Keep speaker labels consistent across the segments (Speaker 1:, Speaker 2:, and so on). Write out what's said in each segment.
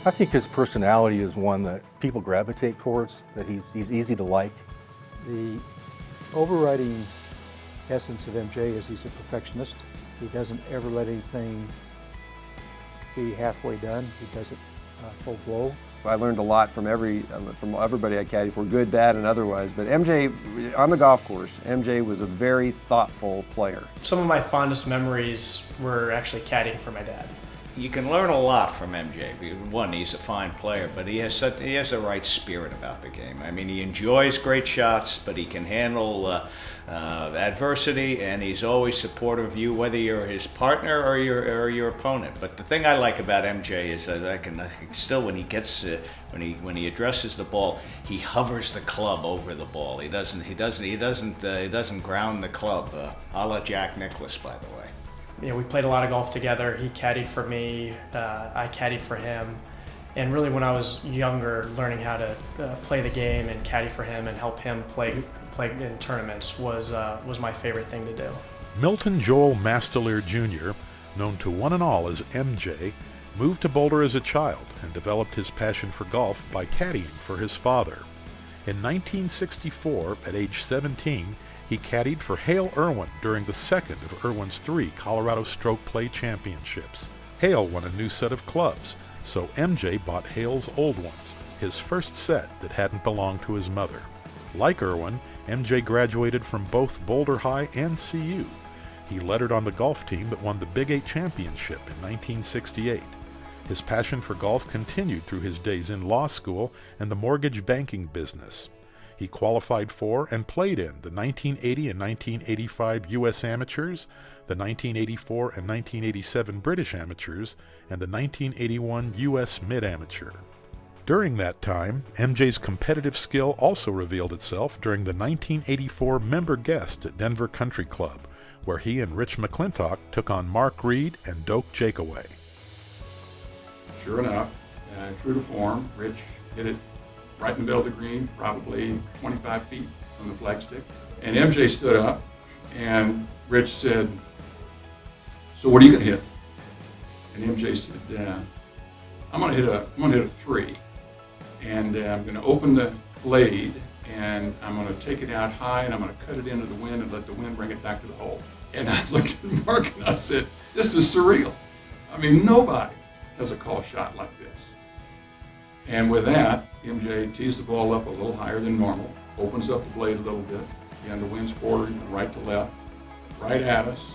Speaker 1: I think his personality is one that people gravitate towards, that he's easy to like.
Speaker 2: The overriding essence of MJ is he's a perfectionist. He doesn't ever let anything be halfway done. He does it full blow.
Speaker 3: I learned a lot from everybody I caddied for, good, bad, and otherwise. But MJ, on the golf course, MJ was a very thoughtful player.
Speaker 4: Some of my fondest memories were actually caddying for my dad.
Speaker 5: You can learn a lot from MJ. One, he's a fine player, but he has the right spirit about the game. I mean, he enjoys great shots, but he can handle adversity, and he's always supportive of you, whether you're his partner or your opponent. But the thing I like about MJ is that I can still, when he gets when he addresses the ball, he hovers the club over the ball. He doesn't ground the club, a la Jack Nicklaus, by the way.
Speaker 4: You know, we played a lot of golf together. He caddied for me, I caddied for him. And really when I was younger, learning how to play the game and caddy for him and help him play in tournaments was my favorite thing to do.
Speaker 6: Milton Joel Mastalir Jr., known to one and all as MJ, moved to Boulder as a child and developed his passion for golf by caddying for his father. In 1964, at age 17, he caddied for Hale Irwin during the second of Irwin's 3 Colorado Stroke Play Championships. Hale won a new set of clubs, so MJ bought Hale's old ones, his first set that hadn't belonged to his mother. Like Irwin, MJ graduated from both Boulder High and CU. He lettered on the golf team that won the Big 8 Championship in 1968. His passion for golf continued through his days in law school and the mortgage banking business. He qualified for and played in the 1980 and 1985 U.S. Amateurs, the 1984 and 1987 British Amateurs, and the 1981 U.S. Mid-Amateur. During that time, MJ's competitive skill also revealed itself during the 1984 member guest at Denver Country Club, where he and Rich McClintock took on Mark Reed and Doak Jakeaway.
Speaker 7: Sure enough, true to form, Rich hit it right in the middle of the green, probably 25 feet from the flagstick. And MJ stood up, and Rich said, "So what are you gonna hit?" And MJ said, "I'm gonna hit a 3, and I'm gonna open the blade, and I'm gonna take it out high, and I'm gonna cut it into the wind and let the wind bring it back to the hole." And I looked at Mark and I said, "This is surreal. I mean, nobody has a call shot like this." And with that, MJ tees the ball up a little higher than normal, opens up the blade a little bit, and the wind's quartering from right to left, right at us,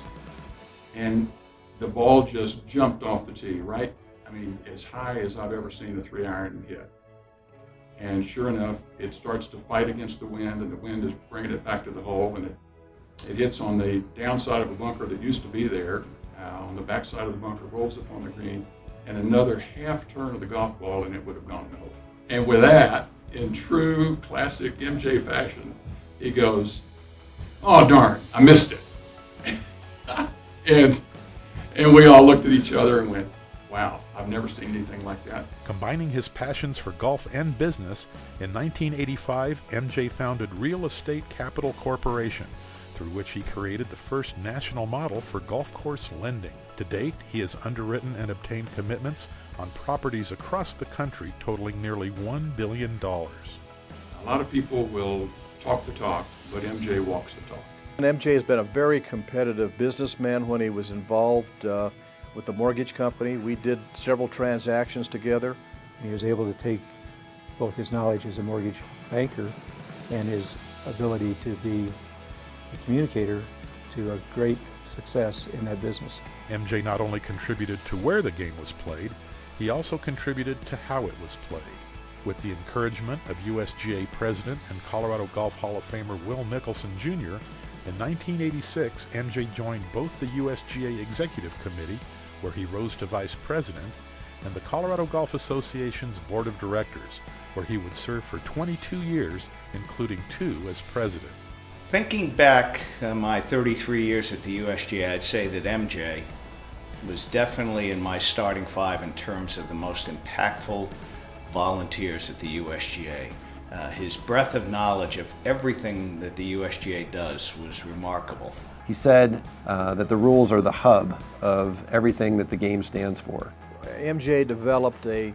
Speaker 7: and the ball just jumped off the tee, right? I mean, as high as I've ever seen a 3-iron hit. And sure enough, it starts to fight against the wind, and the wind is bringing it back to the hole, and it hits on the downside of a bunker that used to be there, on the backside of the bunker, rolls up on the green, and another half turn of the golf ball and it would have gone no. And with that, in true classic MJ fashion, he goes, "Oh darn, I missed it." and we all looked at each other and went, "Wow, I've never seen anything like that."
Speaker 6: Combining his passions for golf and business, in 1985, MJ founded Real Estate Capital Corporation, through which he created the first national model for golf course lending. To date, he has underwritten and obtained commitments on properties across the country totaling nearly $1 billion.
Speaker 7: A lot of people will talk the talk, but MJ walks the talk.
Speaker 1: And MJ has been a very competitive businessman when he was involved with the mortgage company. We did several transactions together.
Speaker 2: He was able to take both his knowledge as a mortgage banker and his ability to be a communicator to a great success in that business.
Speaker 6: MJ not only contributed to where the game was played, he also contributed to how it was played. With the encouragement of USGA President and Colorado Golf Hall of Famer Will Mickelson Jr., in 1986, MJ joined both the USGA Executive Committee, where he rose to Vice President, and the Colorado Golf Association's Board of Directors, where he would serve for 22 years, including 2 as President.
Speaker 5: Thinking back my 33 years at the USGA, I'd say that MJ was definitely in my starting 5 in terms of the most impactful volunteers at the USGA. His breadth of knowledge of everything that the USGA does was remarkable.
Speaker 3: He said that the rules are the hub of everything that the game stands for.
Speaker 1: MJ developed a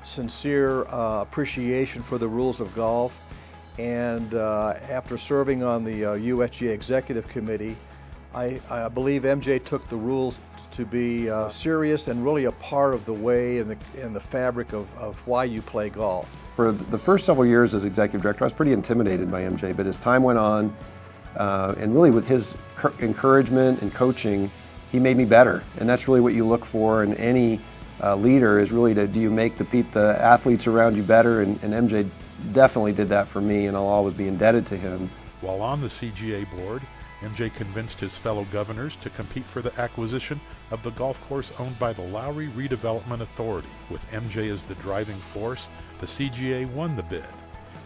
Speaker 1: sincere appreciation for the rules of golf. And after serving on the USGA Executive Committee, I believe MJ took the rules to be serious and really a part of the way and the fabric of why you play golf.
Speaker 3: For the first several years as executive director, I was pretty intimidated by MJ, but as time went on, and really with his encouragement and coaching, he made me better. And that's really what you look for in any leader, is really do you make the athletes around you better, and MJ definitely did that for me, and I'll always be indebted to him.
Speaker 6: While on the CGA board, MJ convinced his fellow governors to compete for the acquisition of the golf course owned by the Lowry Redevelopment Authority. With MJ as the driving force, the CGA won the bid.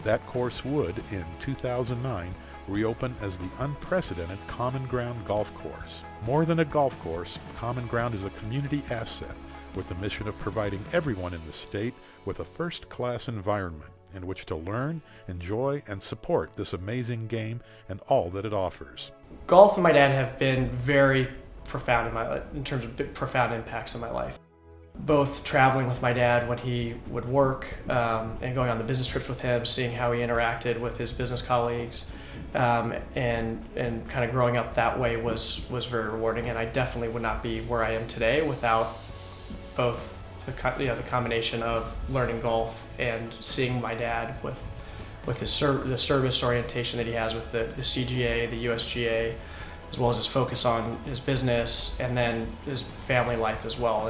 Speaker 6: That course would, in 2009, reopen as the unprecedented Common Ground Golf Course. More than a golf course, Common Ground is a community asset with the mission of providing everyone in the state with a first-class environment in which to learn, enjoy, and support this amazing game and all that it offers.
Speaker 4: Golf and my dad have been very profound in terms of profound impacts in my life. Both traveling with my dad when he would work and going on the business trips with him, seeing how he interacted with his business colleagues, and kind of growing up that way was very rewarding. And I definitely would not be where I am today without both the combination of learning golf and seeing my dad with the service orientation that he has with the CGA, the USGA, as well as his focus on his business and then his family life as well.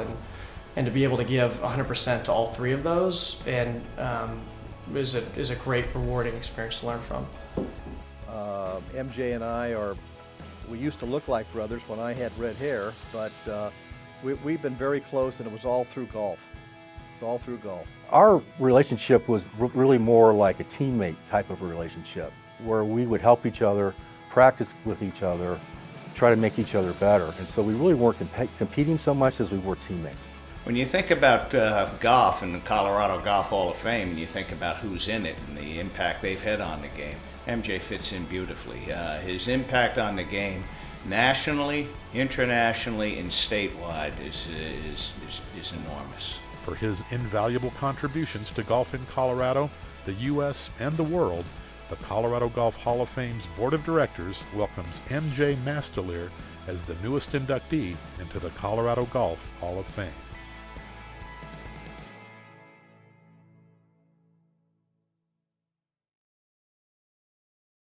Speaker 4: And to be able to give 100% to all three of those and is a great, rewarding experience to learn from.
Speaker 1: MJ and we used to look like brothers when I had red hair, but we've been very close, and it was all through golf. It's all through golf.
Speaker 2: Our relationship was really more like a teammate type of a relationship, where we would help each other, practice with each other, try to make each other better. And so we really weren't competing so much as we were teammates.
Speaker 5: When you think about golf and the Colorado Golf Hall of Fame, and you think about who's in it and the impact they've had on the game, MJ fits in beautifully. His impact on the game, nationally, internationally, and statewide, is enormous.
Speaker 6: For his invaluable contributions to golf in Colorado, the U.S., and the world, the Colorado Golf Hall of Fame's Board of Directors welcomes MJ Mastalir as the newest inductee into the Colorado Golf Hall of Fame.